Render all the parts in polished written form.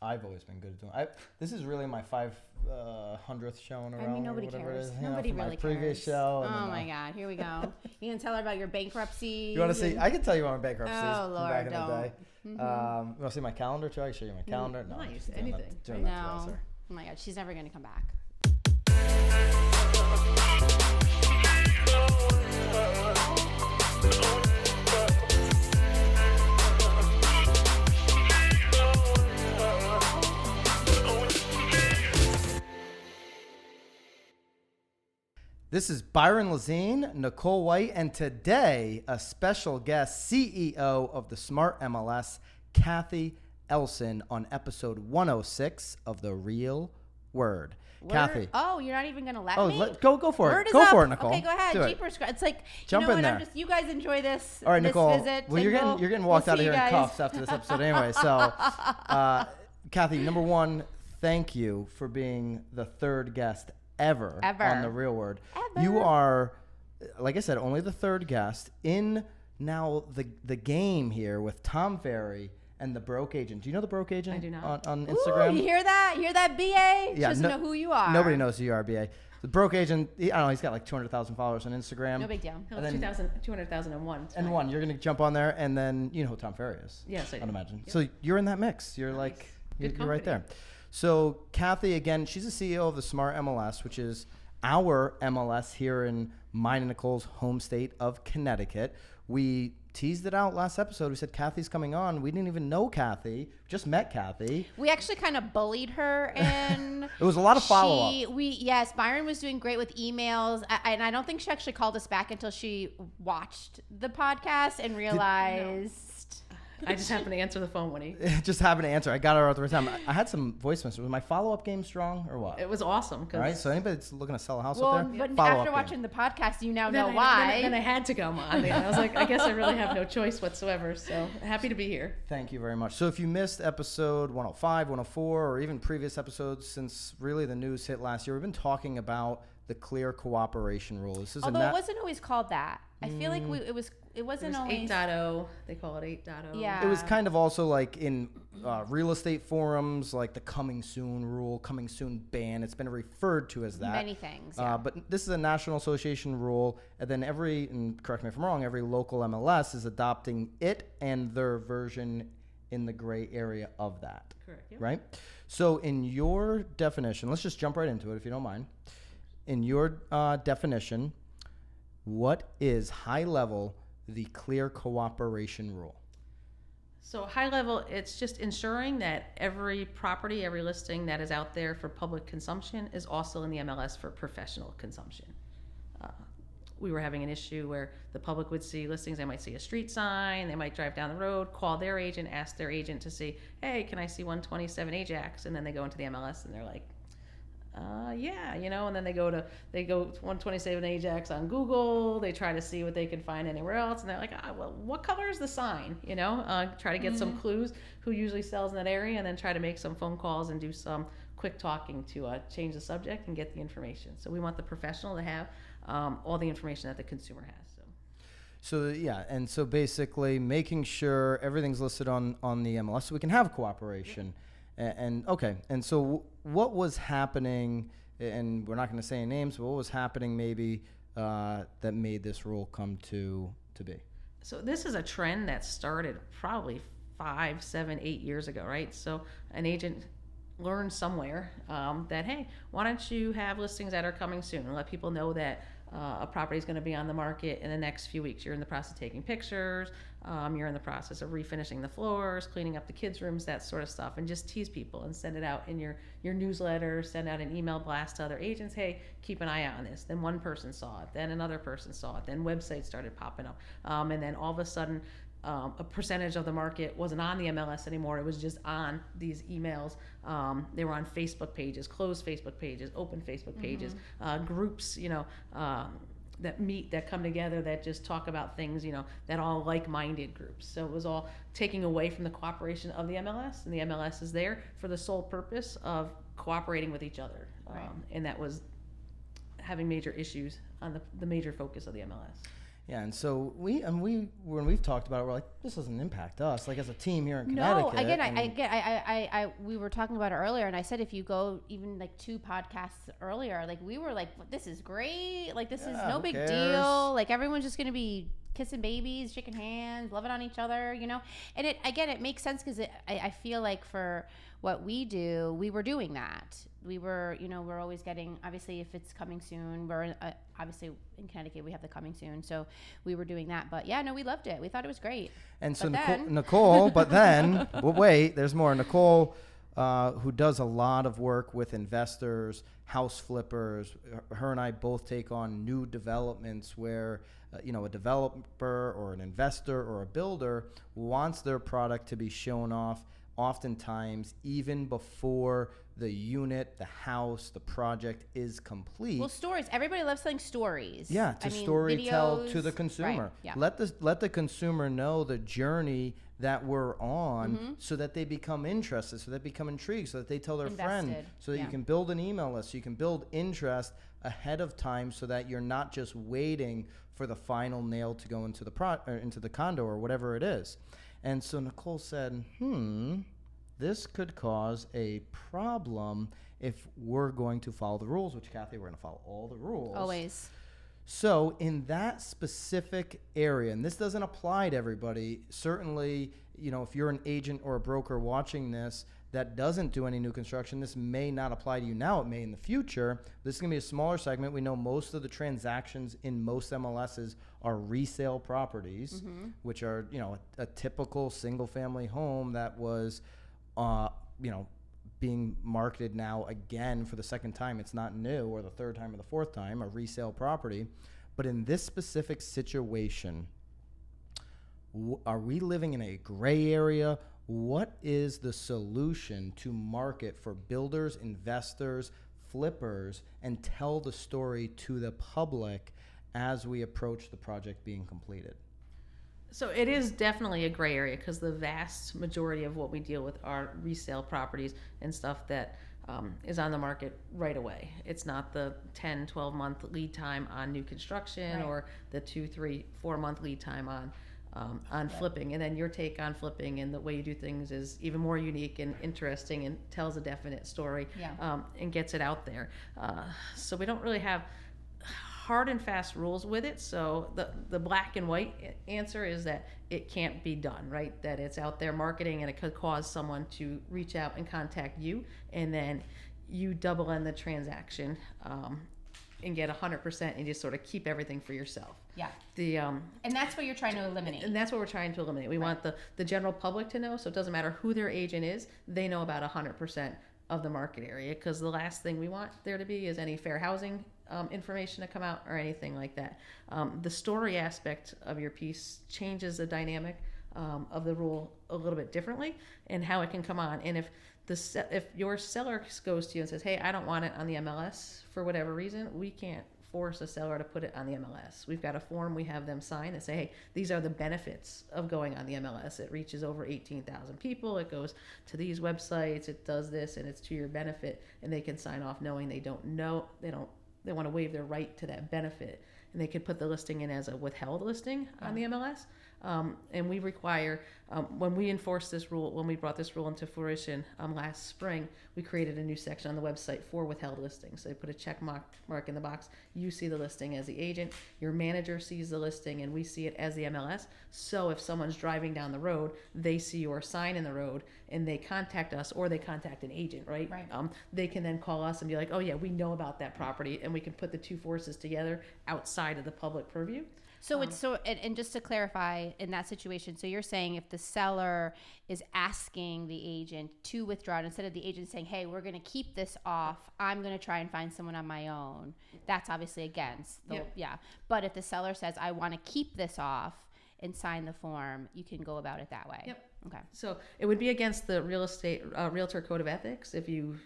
I've always been good at doing. This is really my 500th show in a row. I mean, nobody cares. It is, Nobody really my previous cares. show. Oh my God, here we go. You gonna tell her about your bankruptcy? You want to see? I can tell you about my bankruptcies Oh Lord, back in don't. the day. You want to see my calendar too? I can show you my calendar. No, I'm not just used to anything. doing that to No. her. Oh my God, she's never gonna come back. This is Byron Lazine, Nicole White, and today a special guest, CEO of the SmartMLS, Kathy Elson, on episode 106 of The Real Word. Kathy. Oh, you're not even gonna let me? Go for Word it. is Go up. for it, Nicole. Okay, go ahead. Do it. Jeepers, it's like Jump in there. You guys enjoy this. All right, this Nicole. Visit, Well, you're getting walked out of here in cuffs after this episode anyway. So, Kathy, number one, thank you for being the third guest ever on The Real Word. Ever. You are, like I said, only the third guest in now the game here with Tom Ferry and the Broke Agent. Do you know the Broke Agent? I do not. On Instagram? Ooh, you hear that? Hear that, BA? Yeah, Just know who you are. Nobody knows who you are, BA. The Broke Agent, I don't know, he's got like 200,000 followers on Instagram. No big deal. Hell, And then- 200,001. And one, you're going to jump on there, and then you know who Tom Ferry is. Yes, I do. I'd imagine. Yep. So you're in that mix. You're Nice. like, Good you're right company. there. So Kathy, again, she's the CEO of the SmartMLS, which is our MLS here in mine and Nicole's home state of Connecticut. We teased it out last episode. We said Kathy's coming on. We didn't even know Kathy. Just met Kathy. We actually kind of bullied her, and It was a lot of follow-up. Yes, Byron was doing great with emails, and I don't think she actually called us back until she watched the podcast and realized. I just happened to answer the phone when he. Just happened to answer. I got her out the right time. I had some voice messages. Was my follow-up game strong or what? It was awesome. All right. So anybody that's looking to sell a house Well, out there, but follow-up after game. watching the podcast, you now Then know I- why. Then I had to come on. I was like, I guess I really have no choice whatsoever. So happy to be here. Thank you very much. So if you missed episode 105, 104, or even previous episodes since really the news hit last year, we've been talking about the clear cooperation rule. This is Although it wasn't always called that. I feel like it wasn't It was always 8.0. They call it 8.0. Yeah. It was kind of also like in real estate forums, like the coming soon rule, coming soon ban. It's been referred to as that. many things. Yeah. But this is a national association rule, and then and correct me if I'm wrong, every local MLS is adopting it and their version in the gray area of that. Correct. Yep. Right? So in your definition, let's just jump right into it if you don't mind. In your definition, what is high level the clear cooperation rule? So high level, it's just ensuring that every property, every listing that is out there for public consumption is also in the MLS for professional consumption. We were having an issue where the public would see listings. They might see a street sign. They might drive down the road, call their agent, ask their agent to see, hey, can I see 127 Ajax? And then they go into the MLS and they're like, yeah, and then they go to 127 Ajax on Google. They try to see what they can find anywhere else, and they're like, well, what color is the sign? Try to get some clues who usually sells in that area, and then try to make some phone calls and do some quick talking to change the subject and get the information. So we want the professional to have all the information that the consumer has. So yeah, and so basically making sure everything's listed on the MLS so we can have cooperation. Yep. And okay, and so what was happening, and we're not going to say any names, but what was happening maybe that made this rule come to be? So this is a trend that started probably 5, 7, 8 years ago, right? So an agent learned somewhere that, hey, why don't you have listings that are coming soon and let people know that a property is going to be on the market in the next few weeks. You're in the process of taking pictures. You're in the process of refinishing the floors, cleaning up the kids' rooms, that sort of stuff, and just tease people and send it out in your newsletter, send out an email blast to other agents. Hey, keep an eye out on this. Then one person saw it. Then another person saw it. Then websites started popping up. And then all of a sudden, a percentage of the market wasn't on the MLS anymore. It was just on these emails. They were on Facebook pages, closed Facebook pages, open Facebook pages, groups, that come together that just talk about things, that all like-minded groups. So it was all taking away from the cooperation of the MLS, and the MLS is there for the sole purpose of cooperating with each other. Right. And that was having major issues on the major focus of the MLS. Yeah, and so when we've talked about it, we're like, this doesn't impact us, like as a team here in No, Connecticut. again, we were talking about it earlier, and I said if you go even like 2 podcasts earlier, like we were like, this is great, like this is no who big cares? deal, like everyone's just gonna be kissing babies, shaking hands, loving on each other, And it makes sense because I feel like for what we do, we were doing that. We were, we're always getting, obviously if it's coming soon, we're obviously in Connecticut, we have the coming soon. So we were doing that. But yeah, no, we loved it. We thought it was great. And so But Nicole, but then, well, wait, there's more. Nicole, who does a lot of work with investors, house flippers, her and I both take on new developments where, a developer or an investor or a builder wants their product to be shown off oftentimes even before the unit, the house, the project is complete. Well, stories. Everybody loves telling stories. Yeah, to story tell to the videos. consumer. Right, yeah. Let the consumer know the journey that we're on so that they become interested, so they become intrigued, so that they tell their friend, Invested, so that yeah. you can build an email list, so you can build interest ahead of time so that you're not just waiting for the final nail to go into into the condo or whatever it is. And so Nicole said, this could cause a problem if we're going to follow the rules, which, Kathy, we're going to follow all the rules. Always. So in that specific area, and this doesn't apply to everybody, certainly, if you're an agent or a broker watching this that doesn't do any new construction, this may not apply to you now. It may in the future. This is going to be a smaller segment. We know most of the transactions in most MLSs are resale properties, which are, a typical single-family home that was, being marketed now again for the second time. It's not new, or the third time or the fourth time, a resale property. But in this specific situation, are we living in a gray area? What is the solution to market for builders, investors, flippers, and tell the story to the public as we approach the project being completed? So it is definitely a gray area because the vast majority of what we deal with are resale properties and stuff that is on the market right away. It's not the 10, 12-month lead time on new construction, Right. or the 2, 3, 4-month lead time on flipping. And then your take on flipping and the way you do things is even more unique and interesting and tells a definite story, and gets it out there. So we don't really have hard and fast rules with it. So the black and white answer is that it can't be done, right? That it's out there marketing and it could cause someone to reach out and contact you, and then you double in the transaction and get 100% and just sort of keep everything for yourself. Yeah. And that's what you're trying to eliminate. And that's what we're trying to eliminate. We want the general public to know, so it doesn't matter who their agent is, they know about 100% of the market area, because the last thing we want there to be is any fair housing information to come out or anything like that. The story aspect of your piece changes the dynamic of the rule a little bit differently and how it can come on. And if your seller goes to you and says, hey, I don't want it on the MLS for whatever reason, we can't force a seller to put it on the MLS. We've got a form we have them sign that say, hey, these are the benefits of going on the MLS. It reaches over 18,000 people. It goes to these websites. It does this, and it's to your benefit. And they can sign off knowing they want to waive their right to that benefit. And they could put the listing in as a withheld listing on the MLS. And we require, when we enforced this rule, when we brought this rule into fruition last spring, we created a new section on the website for withheld listings. So they put a check mark in the box. You see the listing as the agent, your manager sees the listing, and we see it as the MLS. So if someone's driving down the road, they see your sign in the road and they contact us, or they contact an agent, right? They can then call us and be like, oh yeah, we know about that property, and we can put the two forces together outside of the public purview. So and just to clarify, in that situation, so you're saying if the seller is asking the agent to withdraw it, instead of the agent saying, hey, we're going to keep this off, I'm going to try and find someone on my own, that's obviously against. But if the seller says, I want to keep this off and sign the form, you can go about it that way. Yep. Okay. So it would be against the realtor code of ethics if you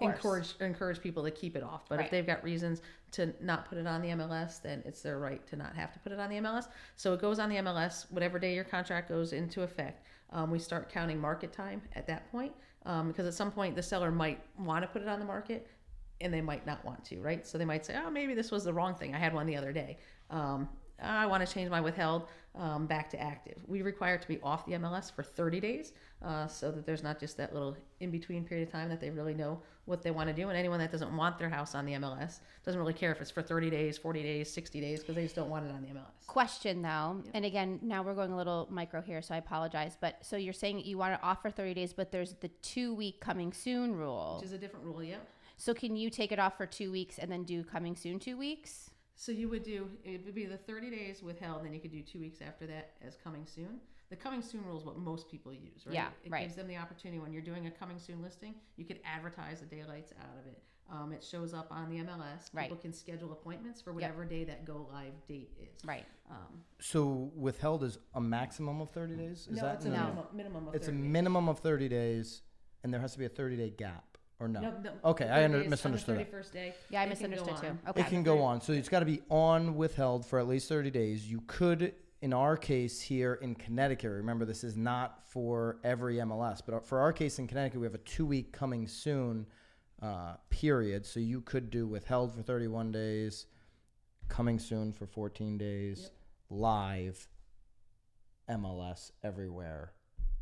encourage people to keep it off. But if they've got reasons to not put it on the MLS, then it's their right to not have to put it on the MLS. So it goes on the MLS whatever day your contract goes into effect. We start counting market time at that point, because at some point the seller might want to put it on the market and they might not want to, right? So they might say, oh, maybe this was the wrong thing. I had one the other day. I want to change my withheld back to active. We require it to be off the MLS for 30 days so that there's not just that little in-between period of time that they really know what they want to do. And anyone that doesn't want their house on the MLS doesn't really care if it's for 30 days, 40 days, 60 days, because they just don't want it on the MLS. Question though, and again, now we're going a little micro here, so I apologize. But so you're saying you want it off for 30 days, but there's the 2-week coming soon rule. Which is a different rule, yep. So can you take it off for 2 weeks and then do coming soon 2 weeks? So it would be the 30 days withheld, and then you could do 2 weeks after that as coming soon. The coming soon rule is what most people use, right? Yeah, it gives them the opportunity when you're doing a coming soon listing, you could advertise the daylights out of it. It shows up on the MLS. Right. People can schedule appointments for whatever day that go live date is. Right. So withheld is a maximum of 30 days? Is No, that it's a minimum of 30 It's a days. minimum of 30 days, and there has to be a 30-day gap, or no? No, Okay, the I 30 days misunderstood on that. the 31st day. Yeah, I it can go misunderstood too. on. Okay. It can go on. So it's got to be on withheld for at least 30 days. You could, in our case here in Connecticut, remember this is not for every MLS, but for our case in Connecticut, we have a 2-week coming soon period. So you could do withheld for 31 days, coming soon for 14 days, Yep. live MLS everywhere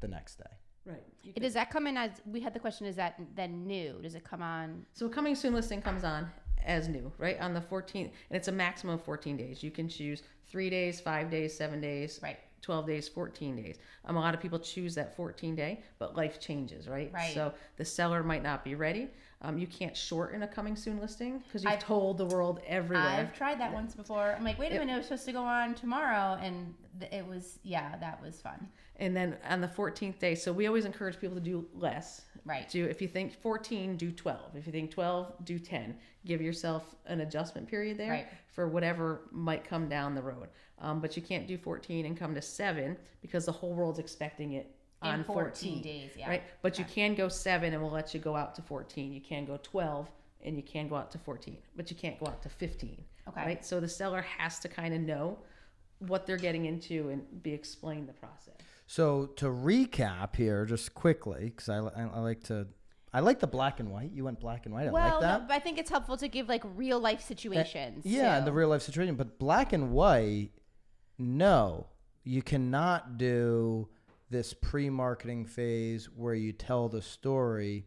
the next day. Right. You Does that come in as, we had the question, is that then new? Does it come on? So coming soon listing comes on as new, right? On the 14th, and it's a maximum of 14 days. You can choose 3 days, 5 days, 7 days, Right. 12 days, 14 days. A lot of people choose that 14 day, but life changes, right? Right. So the seller might not be ready. You can't shorten a coming soon listing because you've I've- told the world everywhere. I've tried that once before. I'm like, wait a minute, it was supposed to go on tomorrow. And it was, yeah, that was fun. And then on the 14th day, so we always encourage people to do less. Right. If you think 14, do 12. If you think 12, do 10. Give yourself an adjustment period there Right. for whatever might come down the road. But you can't do 14 and come to 7 because the whole world's expecting it on In 14 days, yeah. Right? But you can go 7 and we'll let you go out to 14. You can go 12 and you can go out to 14, but you can't go out to 15. Okay. Right? So the seller has to kind of know what they're getting into and be explained the process. So to recap here, just quickly, because I like the black and white. You went black and white. I like that. No, but I think it's helpful to give like real life situations. Yeah, too. the real life situation. But black and white, no, you cannot do this pre-marketing phase where you tell the story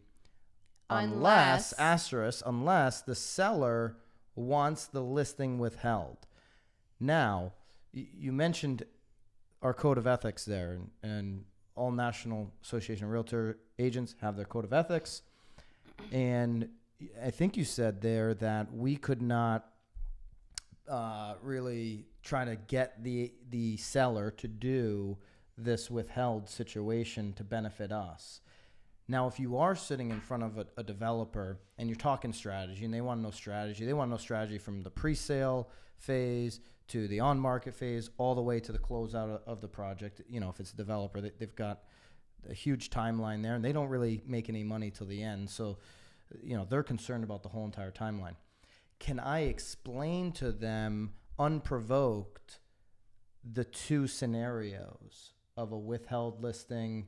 unless the seller wants the listing withheld. Now, you mentioned our code of ethics there, and all National Association of Realtor agents have their code of ethics. And I think you said there that we could not really try to get the seller to do this withheld situation to benefit us. Now, if you are sitting in front of a developer and you're talking strategy and they want to know strategy from the pre-sale phase to the on-market phase, all the way to the closeout of the project. You know, if it's a developer, they've got a huge timeline there, and they don't really make any money till the end. So, you know, they're concerned about the whole entire timeline. Can I explain to them unprovoked the two scenarios of a withheld listing,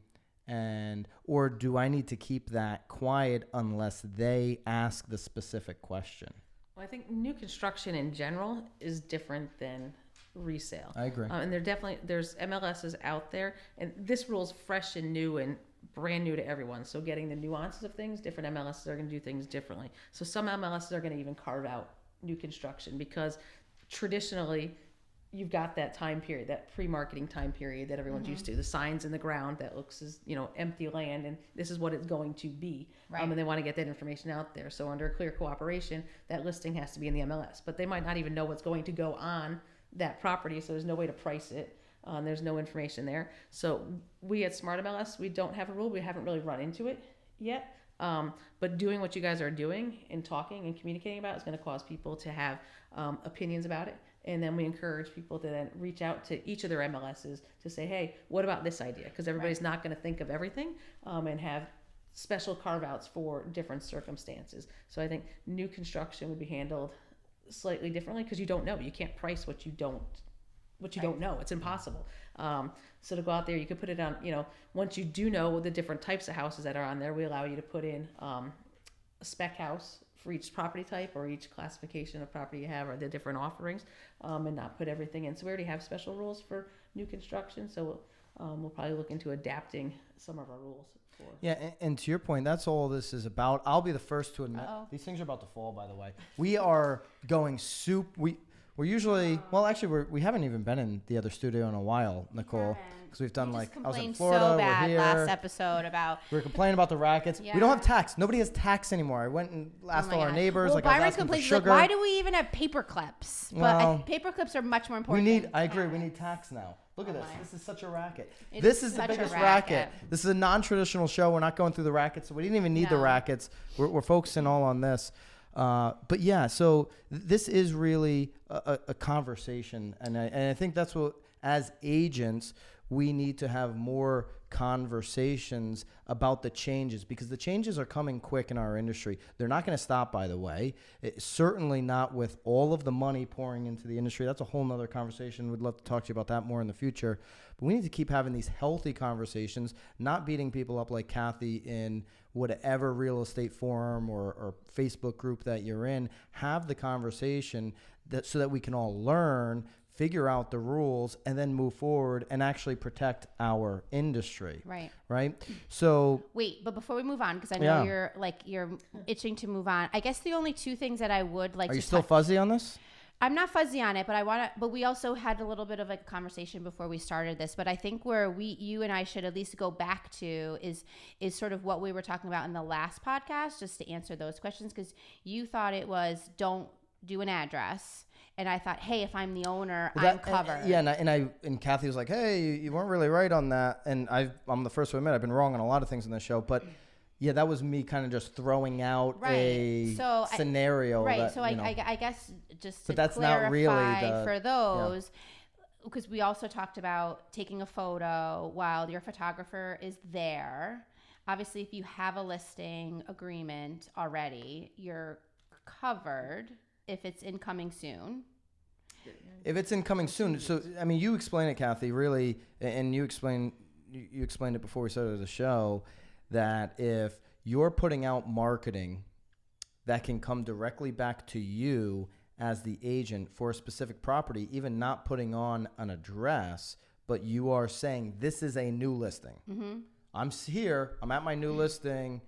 or do I need to keep that quiet unless they ask the specific question? Well, I think new construction in general is different than resale. I agree. And there's MLSs out there, and this rule is fresh and new and brand new to everyone. So getting the nuances of things, different MLSs are going to do things differently. So some MLSs are going to even carve out new construction because traditionally you've got that time period, that pre-marketing time period that everyone's used to. The signs in the ground that looks as, empty land, and this is what it's going to be. Right. And they want to get that information out there. So under clear cooperation, that listing has to be in the MLS. But they might not even know what's going to go on that property, so there's no way to price it. There's no information there. So we at SmartMLS, we don't have a rule. We haven't really run into it yet. But doing what you guys are doing and talking and communicating about is going to cause people to have opinions about it. And then we encourage people to then reach out to each of their MLSs to say, hey, what about this idea? Because everybody's not going to think of everything and have special carve-outs for different circumstances. So I think new construction would be handled slightly differently because you don't know. You can't price what you don't know. It's impossible. So to go out there, you could put it on, once you do know the different types of houses that are on there, we allow you to put in a spec house for each property type or each classification of property you have or the different offerings, and not put everything in. So we already have special rules for new construction, so we'll probably look into adapting some of our rules. Yeah, and to your point, that's all this is about. I'll be the first to admit, these things are about to fall, by the way. We are going we're usually, well, actually, we haven't even been in the other studio in a while, Nicole. Because we've done I was in Florida, so bad we're here. last episode about. We were complaining about the rackets. Yeah. We don't have tax. Nobody has tax anymore. I went and asked all our neighbors. Well, like I was Byron asking for complains sugar. like, why do we even have paper clips? Well, but paper clips are much more important. I agree. We need tax now. Look at this. This is such a racket. It This is is the such a biggest racket. racket. This is a non-traditional show. We're not going through the rackets, so we didn't even need the No. rackets. We're focusing all on this. But yeah, so this is really a conversation, and I think that's what, as agents, we need to have more conversations about the changes, because the changes are coming quick in our industry. They're not going to stop, by the way. Certainly not with all of the money pouring into the industry. That's a whole nother conversation. We'd love to talk to you about that more in the future. But we need to keep having these healthy conversations, not beating people up like Kathy in whatever real estate forum or Facebook group that you're in. Have the conversation so that we can all learn, figure out the rules, and then move forward and actually protect our industry. Right. So wait, but before we move on, because I know you're itching to move on. I guess the only two things that I would like. Are you still fuzzy on this? I'm not fuzzy on it, but but we also had a little bit of a conversation before we started this. But I think where you and I should at least go back to is sort of what we were talking about in the last podcast, just to answer those questions, because you thought it was don't do an address. And I thought, hey, if I'm the owner, I'm covered. And Kathy was like, hey, you weren't really right on that. And I'm the first to admit I've been wrong on a lot of things in this show. But yeah, that was me kind of just throwing out a scenario. I guess just to that's clarify not really for those, because we also talked about taking a photo while your photographer is there. Obviously, if you have a listing agreement already, you're covered. If it's incoming soon. If it's incoming soon. So, I mean, you explain it, Kathy, really, and you explained it before we started the show, that if you're putting out marketing that can come directly back to you as the agent for a specific property, even not putting on an address, but you are saying this is a new listing. Mm-hmm. I'm here, I'm at my new listing,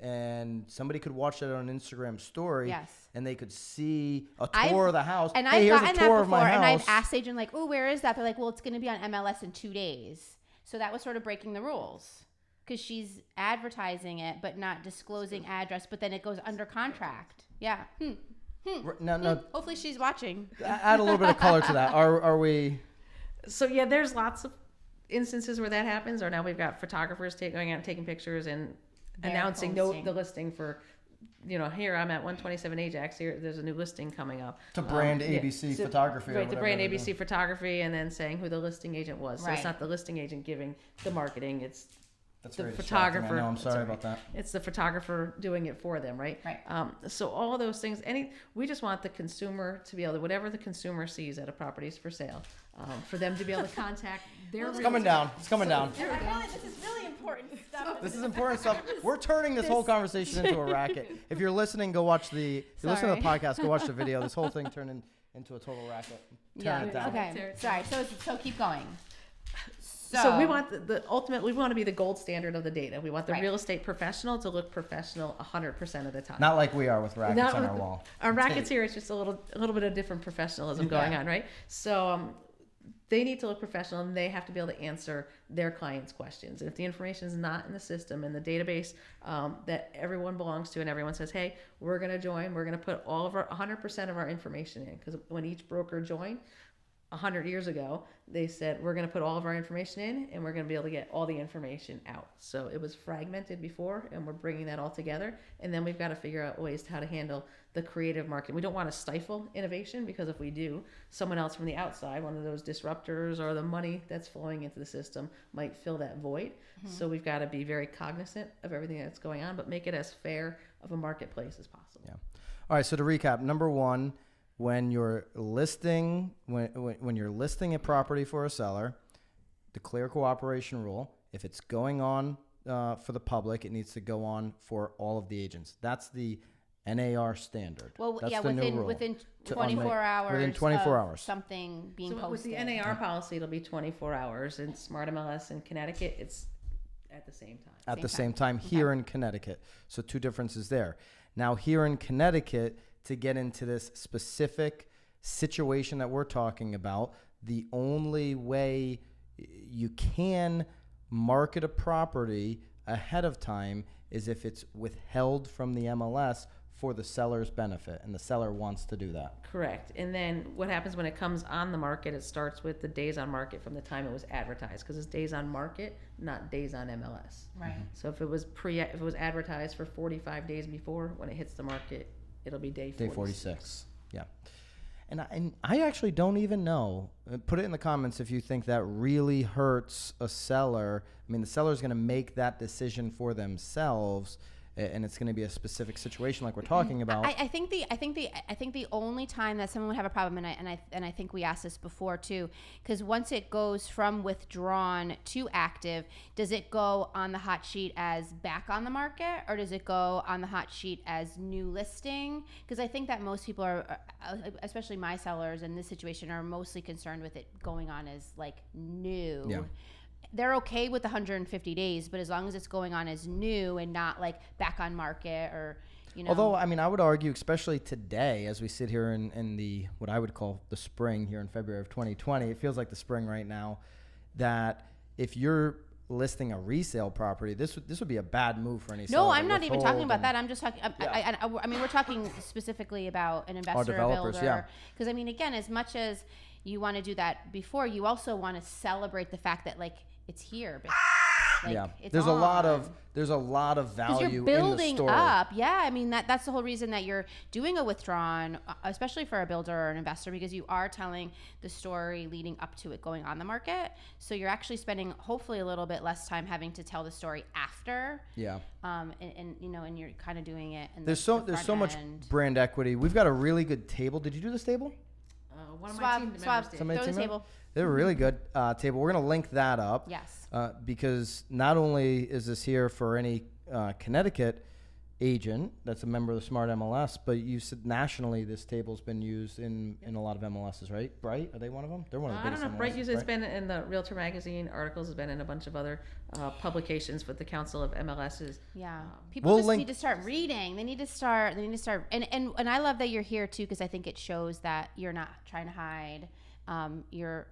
and somebody could watch that on an Instagram story, and they could see a tour of the house. And hey, I've here's gotten a tour that of my before, house. and I've asked agent like, oh, where is that? They're like, well, it's going to be on MLS in 2 days. So that was sort of breaking the rules, because she's advertising it but not disclosing address, but then it goes under contract. Yeah. No. Hopefully she's watching. Add a little bit of color to that. Are we? So yeah, there's lots of instances where that happens. Or now we've got photographers going out and taking pictures and announcing the listing for, here I'm at 127 Ajax. Here, there's a new listing coming up. To brand ABC photography. Right, to brand ABC photography, and then saying who the listing agent was. So right. It's not the listing agent giving the marketing. It's the photographer. I know, I'm sorry about that. It's the photographer doing it for them, right? Right. So all of those things, we just want the consumer to be able to, whatever the consumer sees at a property is for sale, for them to be able to contact their. It's coming down. It's coming down. This is really important stuff. This is important stuff. We're turning this whole conversation into a racket. If you're listening, go watch if you're listening to the podcast, go watch the video. This whole thing turned into a total racket. Turn it down. Okay. Sorry. So keep going. So we want ultimately we want to be the gold standard of the data. We want the real estate professional to look professional 100% of the time. Not like we are with rackets on our wall. Our rackets here, it's just a little bit of different professionalism going on, right? So they need to look professional, and they have to be able to answer their clients' questions. And if the information is not in the system, in the database that everyone belongs to, and everyone says, hey, we're going to join, we're going to put all of our 100% of our information in, because when each broker joined 100 years ago, they said, we're going to put all of our information in, and we're going to be able to get all the information out. So it was fragmented before, and we're bringing that all together. And then we've got to figure out ways how to handle the creative market. We don't want to stifle innovation, because if we do, someone else from the outside, one of those disruptors or the money that's flowing into the system, might fill that void. Mm-hmm. So we've got to be very cognizant of everything that's going on, but make it as fair of a marketplace as possible. Yeah. All right. So to recap, number one, when you're listing a property for a seller, the clear cooperation rule. If it's going on for the public. It needs to go on for all of the agents. That's the NAR standard. Well, That's yeah, the new rule. within To 24 hours. Within 24 of hours. something being So with posted. the NAR policy, it'll be 24 hours. In SmartMLS in Connecticut, it's at the same time. At Same the time. same time here in Connecticut. So two differences there. Now here in Connecticut, to get into this specific situation that we're talking about, the only way you can market a property ahead of time is if it's withheld from the MLS for the seller's benefit, and the seller wants to do that. Correct. And then what happens when it comes on the market, it starts with the days on market from the time it was advertised, because it's days on market, not days on MLS. Right. So if it was advertised for 45 days before, when it hits the market, it'll be day 46. Day 46. Yeah. And I actually don't even know. Put it in the comments if you think that really hurts a seller. I mean, the seller's going to make that decision for themselves, and it's going to be a specific situation like we're talking about. I think the only time that someone would have a problem, and I think we asked this before too, because once it goes from withdrawn to active, does it go on the hot sheet as back on the market, or does it go on the hot sheet as new listing? Because I think that most people are, especially my sellers in this situation, are mostly concerned with it going on as like new. Yeah. They're okay with the 150 days, but as long as it's going on as new and not like back on market or, you know. Although, I mean, I would argue, especially today, as we sit here in the, what I would call the spring here in February of 2020, it feels like the spring right now, that if you're listing a resale property, this would be a bad move for any seller. No, to I'm not even talking about withhold that. I'm just talking, I mean, we're talking specifically about an investor or developers, builder. yeah. Because, I mean, again, as much as you want to do that before, you also want to celebrate the fact that, like, it's here. But, like, yeah, it's there's a lot on. of value Because you're building in the story. up. Yeah, I mean, that's the whole reason that you're doing a withdrawn, especially for a builder or an investor, because you are telling the story leading up to it going on the market. So you're actually spending hopefully a little bit less time having to tell the story after. Yeah. And you know, and you're kind of doing it. In There's the so front much end. brand equity. We've got a really good table. Did you do this table? One of my team members did. Somebody throw the team table. They're a really good table. We're going to link that up. Yes. Because not only is this here for any Connecticut agent that's a member of the SmartMLS, but you said nationally this table's been used in a lot of MLSs, right? Bright, are they one of them? They're one of the I don't biggest know. Bright MLSs, uses it's right? been in the Realtor magazine articles. Has been in a bunch of other publications with the Council of MLSs. Yeah. People We'll just link- need to start reading. They need to start. And I love that you're here too, because I think it shows that you're not trying to hide. You're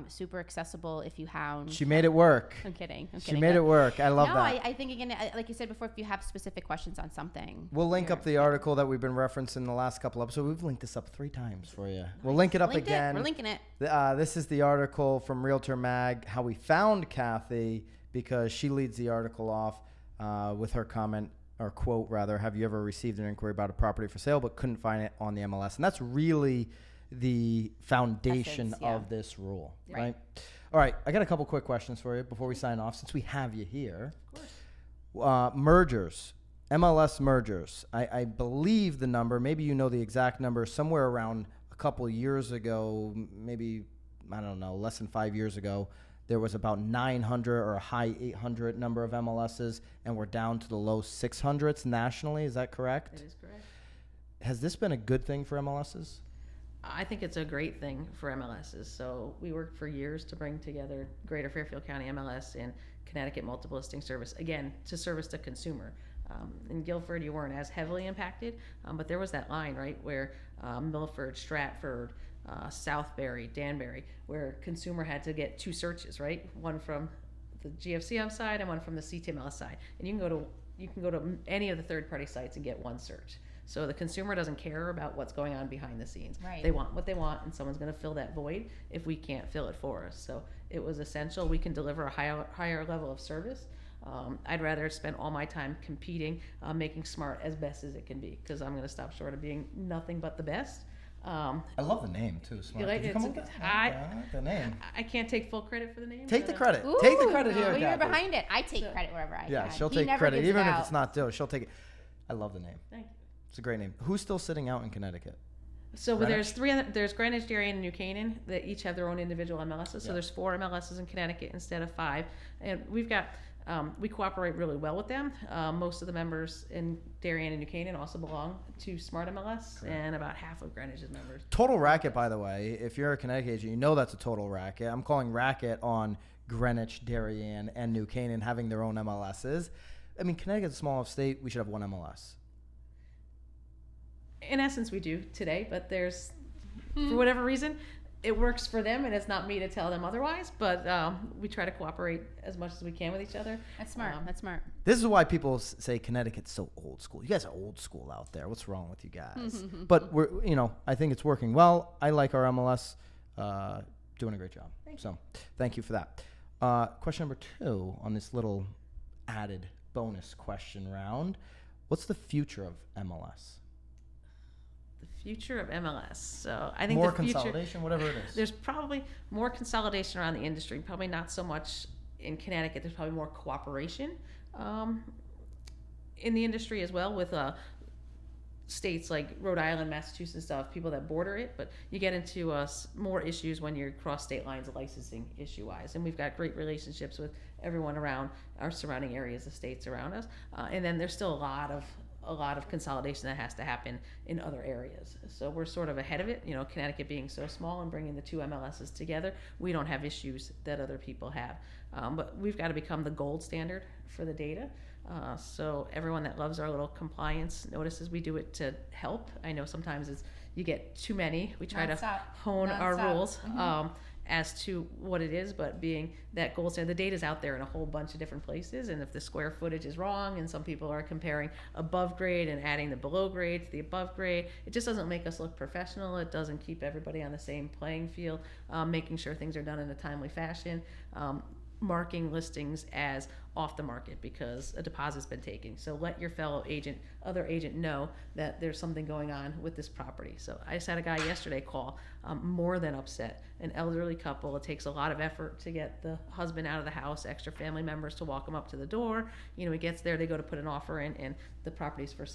super accessible if you hound. She made it work. I'm kidding. She made it work. I love no, that. I think, again, like you said before, if you have specific questions on something. We'll link up the article that we've been referencing the last couple episodes. We've linked this up 3 times for you. We'll link it up Link again. We're linking it. This is the article from Realtor Mag, how we found Kathy, because she leads the article off with her comment, or quote rather, have you ever received an inquiry about a property for sale but couldn't find it on the MLS? And that's really the foundation Essence, yeah. of this rule, Right. right? All right, I got a couple quick questions for you before we sign off, since we have you here. Of course. Mergers, MLS mergers. I believe the number, maybe you know the exact number, somewhere around a couple years ago, maybe, I don't know, less than 5 years ago, there was about 900 or a high 800 number of MLSs, and we're down to the low 600s nationally. Is that correct? That is correct. Has this been a good thing for MLSs? I think it's a great thing for MLSs. So we worked for years to bring together Greater Fairfield County MLS and Connecticut Multiple Listing Service, again, to service the consumer. In Guilford, you weren't as heavily impacted, but there was that line, right, where Milford, Stratford, Southbury, Danbury, where consumer had to get 2 searches, right? One from the GFCM side and one from the CTMLS side. And you can go to any of the third-party sites and get 1 search. So the consumer doesn't care about what's going on behind the scenes. Right. They want what they want, and someone's going to fill that void if we can't fill it for us. So it was essential. We can deliver a higher level of service. I'd rather spend all my time competing, making smart as best as it can be, because I'm going to stop short of being nothing but the best. I love the name too. Smart. You like Did you it? come up with that? I like the name. I can't take full credit for the name. Take the but, credit. Ooh, Take the credit no, here, you're Kathy. behind it. I take credit wherever I Yeah, can. she'll He take never credit, gives even it if out. it's not due. She'll take it. I love the name. Thank you. It's a great name. Who's still sitting out in Connecticut? So Greenwich? there's Greenwich, Darien, and New Canaan that each have their own individual MLSs. So Yeah. there's 4 MLSs in Connecticut instead of 5, and we've got We cooperate really well with them. Most of the members in Darien and New Canaan also belong to SmartMLS, and about half of Greenwich's members. Total racket, by the way. If you're a Connecticut agent, you know that's a total racket. I'm calling racket on Greenwich, Darien, and New Canaan having their own MLSs. I mean, Connecticut's a small enough state. We should have one MLS. In essence, we do today, but there's, for whatever reason, it works for them, and it's not me to tell them otherwise, but we try to cooperate as much as we can with each other. That's smart. That's smart. This is why people say Connecticut's so old school. You guys are old school out there. What's wrong with you guys? But I think it's working well. I like our MLS, doing a great job. Thank you for that. Question number 2 on this little added bonus question round. What's the future of MLS? Future of MLS. So I think more the future, consolidation, whatever it is. There's probably more consolidation around the industry. Probably not so much in Connecticut. There's probably more cooperation in the industry as well with states like Rhode Island, Massachusetts, stuff, people that border it. But you get into more issues when you're cross state lines, licensing issue wise. And we've got great relationships with everyone around our surrounding areas, the states around us. And then there's still a lot of consolidation that has to happen in other areas. So we're sort of ahead of it. Connecticut being so small and bringing the 2 MLSs together, we don't have issues that other people have. But we've got to become the gold standard for the data. So everyone that loves our little compliance notices, we do it to help. I know sometimes you get too many. We try to hone our rules. As to what it is, but being that gold standard, the data's out there in a whole bunch of different places, and if the square footage is wrong, and some people are comparing above grade and adding the below grade to the above grade, it just doesn't make us look professional. It doesn't keep everybody on the same playing field, making sure things are done in a timely fashion, marking listings as off the market because a deposit's been taken. So let your other agent know that there's something going on with this property. So I just had a guy yesterday call, more than upset, an elderly couple. It takes a lot of effort to get the husband out of the house, extra family members to walk him up to the door. He gets there, they go to put an offer in, and the property's for,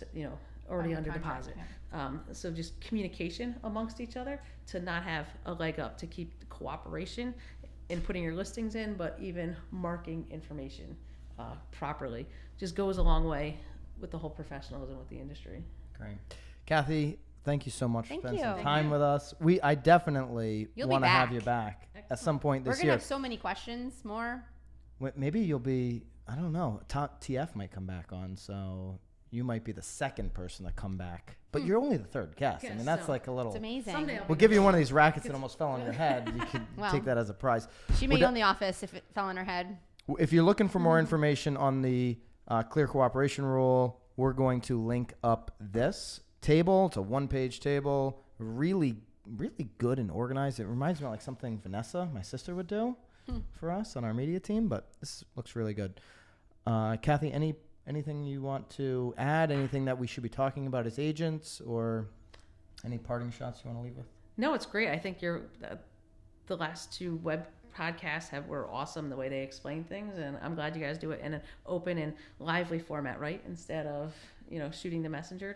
already under deposit. So just communication amongst each other to not have a leg up, to keep the cooperation in putting your listings in, but even marking information properly just goes a long way with the whole professionalism with the industry. Great. Kathy, thank you so much for spending some Thank time with us. I definitely want to have you back at some point this year. We're going to have so many questions more. Maybe you'll be, I don't know, TF might come back on, so you might be the second person to come back. But you're only the third guest. I mean, that's like a little... It's amazing. We'll give you one of these rackets that almost fell on your head. You can take that as a prize. She may own the office if it fell on her head. If you're looking for more information on the clear cooperation rule, we're going to link up this table. It's a one-page table. Really, really good and organized. It reminds me of like something Vanessa, my sister, would do for us on our media team, but this looks really good. Kathy, anything you want to add? Anything that we should be talking about as agents, or any parting shots you want to leave with? No, it's great. I think the last 2 web podcasts were awesome, the way they explain things, and I'm glad you guys do it in an open and lively format, right? Instead of shooting the messenger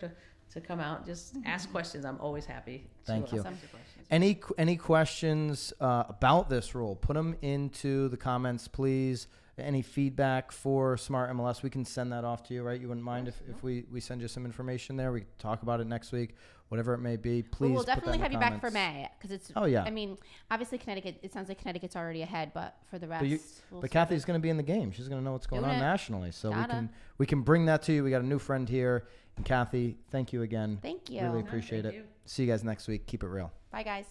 to come out, just ask questions. I'm always happy to Thank you. answer questions. Any questions about this rule? Put them into the comments, please. Any feedback for SmartMLS, we can send that off to you, right? You wouldn't mind if we send you some information there? We can talk about it next week, whatever it may be. Please, we'll definitely have you back for comments. May, because it's. Oh yeah. I mean, obviously Connecticut. It sounds like Connecticut's already ahead, but for the rest, but Kathy's going to be in the game. She's going to know what's going on nationally, so Gotta. we can bring that to you. We got a new friend here, and Kathy, thank you again. Thank you. Really appreciate it. You. See you guys next week. Keep it real. Bye, guys.